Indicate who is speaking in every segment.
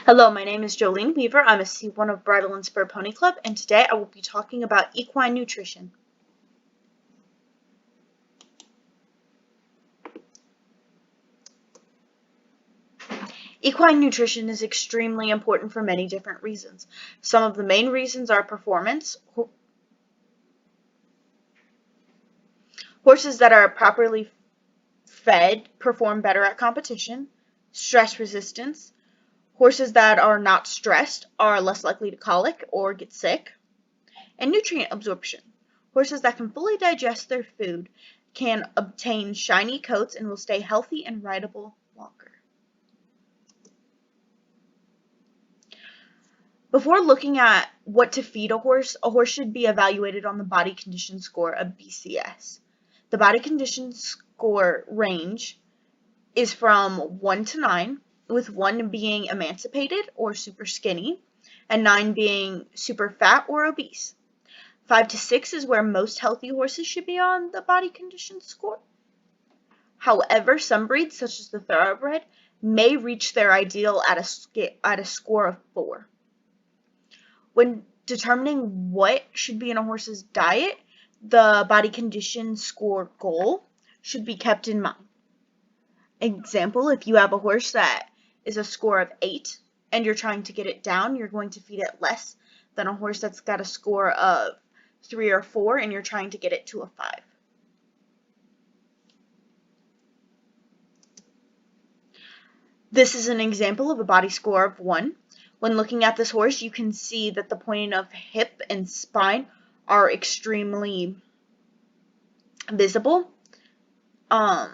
Speaker 1: Hello, my name is Jolene Weaver. I'm a C1 of Bridle and Spur Pony Club, and today I will be talking about equine nutrition. Equine nutrition is extremely important for many different reasons. Some of the main reasons are performance. Horses that are properly fed perform better at competition. Stress resistance. Horses that are not stressed are less likely to colic or get sick. And nutrient absorption. Horses that can fully digest their food can obtain shiny coats and will stay healthy and rideable longer. Before looking at what to feed a horse should be evaluated on the body condition score, a BCS. The body condition score range is from 1 to 9, with 1 being emancipated or super skinny, and 9 being super fat or obese. 5 to 6 is where most healthy horses should be on the body condition score. However, some breeds, such as the thoroughbred, may reach their ideal at a score of 4. When determining what should be in a horse's diet, the body condition score goal should be kept in mind. Example, if you have a horse that is a score of 8 and you're trying to get it down, you're going to feed it less than a horse that's got a score of 3 or 4 and you're trying to get it to a 5. This is an example of a body score of 1. When looking at this horse, you can see that the pointing of hip and spine are extremely visible. And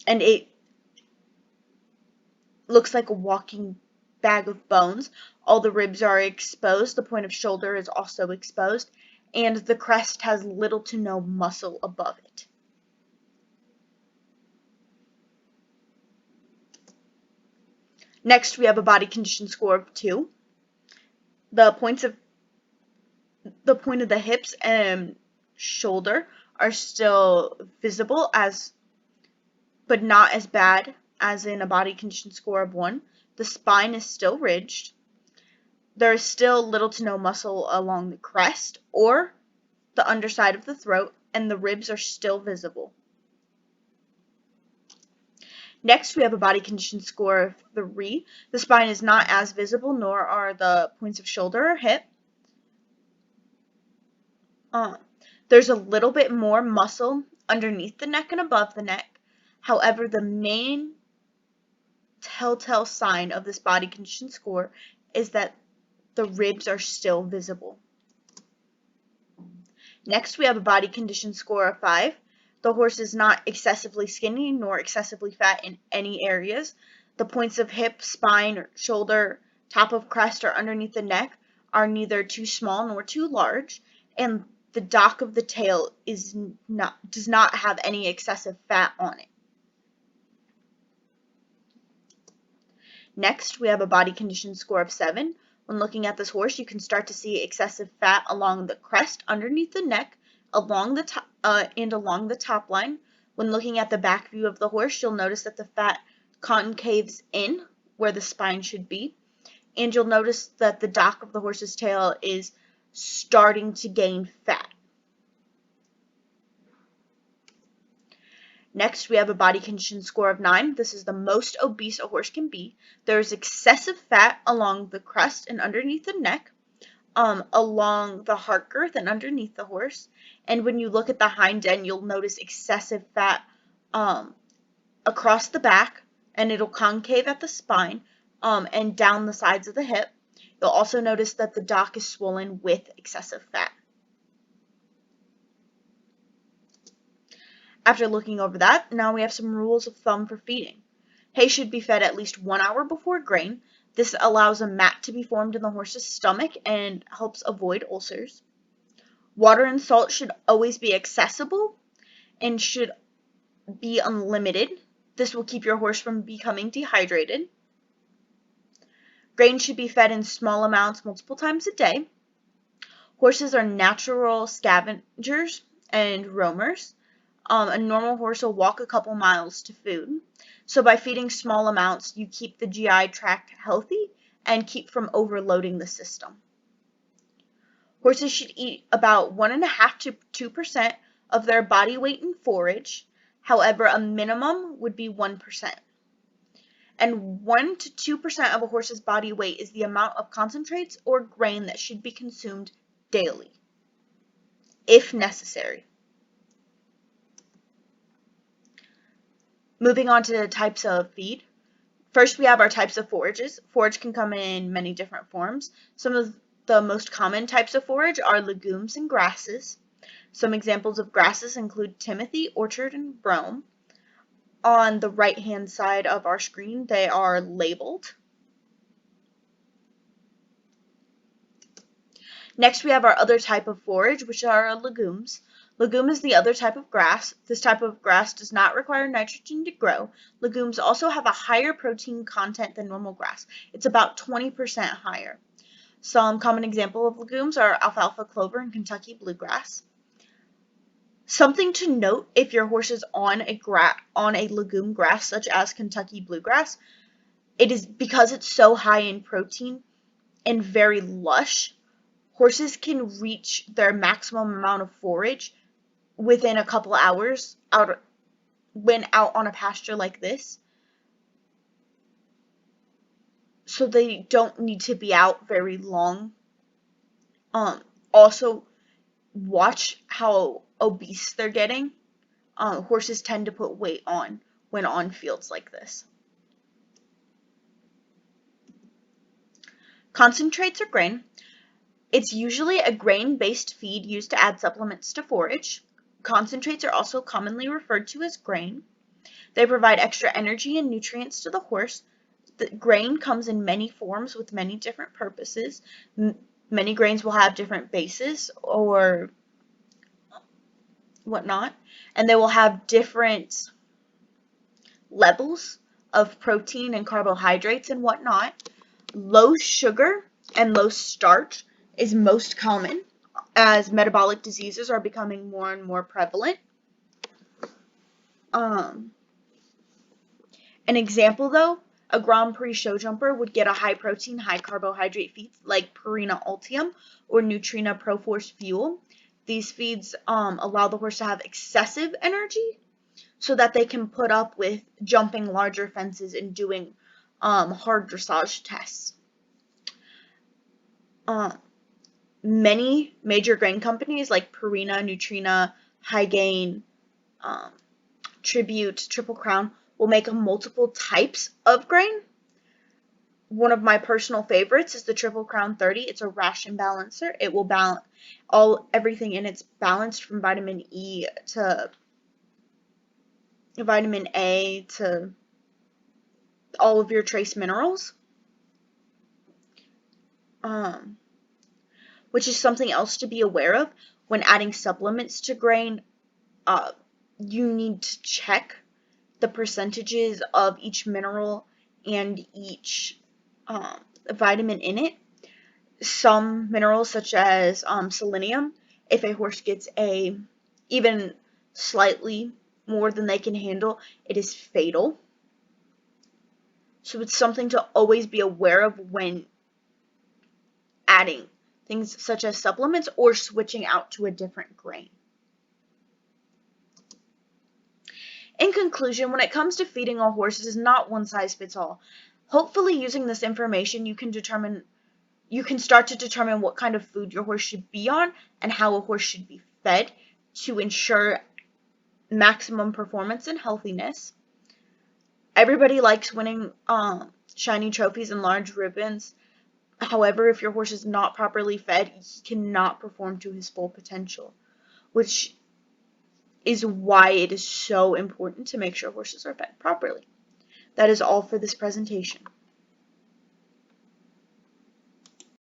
Speaker 1: it looks like a walking bag of bones. All the ribs are exposed. The point of shoulder is also exposed. And the crest has little to no muscle above it. Next, we have a body condition score of 2. The point of the hips and shoulder are still visible, but not as bad as in a body condition score of 1. The spine is still ridged. There is still little to no muscle along the crest or the underside of the throat, and the ribs are still visible. Next, we have a body condition score of 3. The spine is not as visible, nor are the points of shoulder or hip. There's a little bit more muscle underneath the neck and above the neck. However, the main telltale sign of this body condition score is that the ribs are still visible. Next, we have a body condition score of 5. The horse is not excessively skinny nor excessively fat in any areas. The points of hip, spine, shoulder, top of crest, or underneath the neck are neither too small nor too large, and the dock of the tail does not have any excessive fat on it. Next, we have a body condition score of 7. When looking at this horse, you can start to see excessive fat along the crest, underneath the neck, along the top line. When looking at the back view of the horse, you'll notice that the fat concaves in where the spine should be, and you'll notice that the dock of the horse's tail is starting to gain fat. Next, we have a body condition score of 9. This is the most obese a horse can be. There is excessive fat along the crest and underneath the neck, along the heart girth and underneath the horse. And when you look at the hind end, you'll notice excessive fat across the back, and it'll concave at the spine and down the sides of the hip. You'll also notice that the dock is swollen with excessive fat. After looking over that, now we have some rules of thumb for feeding. Hay should be fed at least 1 hour before grain. This allows a mat to be formed in the horse's stomach and helps avoid ulcers. Water and salt should always be accessible and should be unlimited. This will keep your horse from becoming dehydrated. Grain should be fed in small amounts multiple times a day. Horses are natural scavengers and roamers. A normal horse will walk a couple miles to food. So by feeding small amounts, you keep the GI tract healthy and keep from overloading the system. Horses should eat about 1.5 to 2% of their body weight in forage. However, a minimum would be 1%. And 1 to 2% of a horse's body weight is the amount of concentrates or grain that should be consumed daily, if necessary. Moving on to the types of feed. First, we have our types of forages. Forage can come in many different forms. Some of the most common types of forage are legumes and grasses. Some examples of grasses include timothy, orchard, and brome. On the right-hand side of our screen, they are labeled. Next, we have our other type of forage, which are legumes. Legume is the other type of grass. This type of grass does not require nitrogen to grow. Legumes also have a higher protein content than normal grass. It's about 20% higher. Some common examples of legumes are alfalfa, clover, and Kentucky bluegrass. Something to note if your horse is on a legume grass such as Kentucky bluegrass, it is because it's so high in protein and very lush, horses can reach their maximum amount of forage within a couple hours when out on a pasture like this. So they don't need to be out very long. Also, watch how obese they're getting. Horses tend to put weight on when on fields like this. Concentrates or grain. It's usually a grain-based feed used to add supplements to forage. Concentrates are also commonly referred to as grain. They provide extra energy and nutrients to the horse. The grain comes in many forms with many different purposes. Many grains will have different bases or whatnot, and they will have different levels of protein and carbohydrates and whatnot. Low sugar and low starch is most common as metabolic diseases are becoming more and more prevalent. An example though, a Grand Prix show jumper would get a high protein, high carbohydrate feeds like Purina Ultium or Nutrina Pro Force Fuel. These feeds allow the horse to have excessive energy so that they can put up with jumping larger fences and doing hard dressage tests. Many major grain companies like Purina, Nutrina, High Gain, Tribute, Triple Crown will make multiple types of grain. One of my personal favorites is the Triple Crown 30. It's a ration balancer. It will balance everything in it's balanced from vitamin E to vitamin A to all of your trace minerals. Which is something else to be aware of when adding supplements to grain. You need to check the percentages of each mineral and each vitamin in it. Some minerals such as selenium, if a horse gets even slightly more than they can handle, it is fatal. So it's something to always be aware of when adding things such as supplements or switching out to a different grain. In conclusion, when it comes to feeding a horse, it is not one size fits all. Hopefully, using this information, you can start to determine what kind of food your horse should be on and how a horse should be fed to ensure maximum performance and healthiness. Everybody likes winning shiny trophies and large ribbons. However, if your horse is not properly fed, he cannot perform to his full potential, which is why it is so important to make sure horses are fed properly. That is all for this presentation.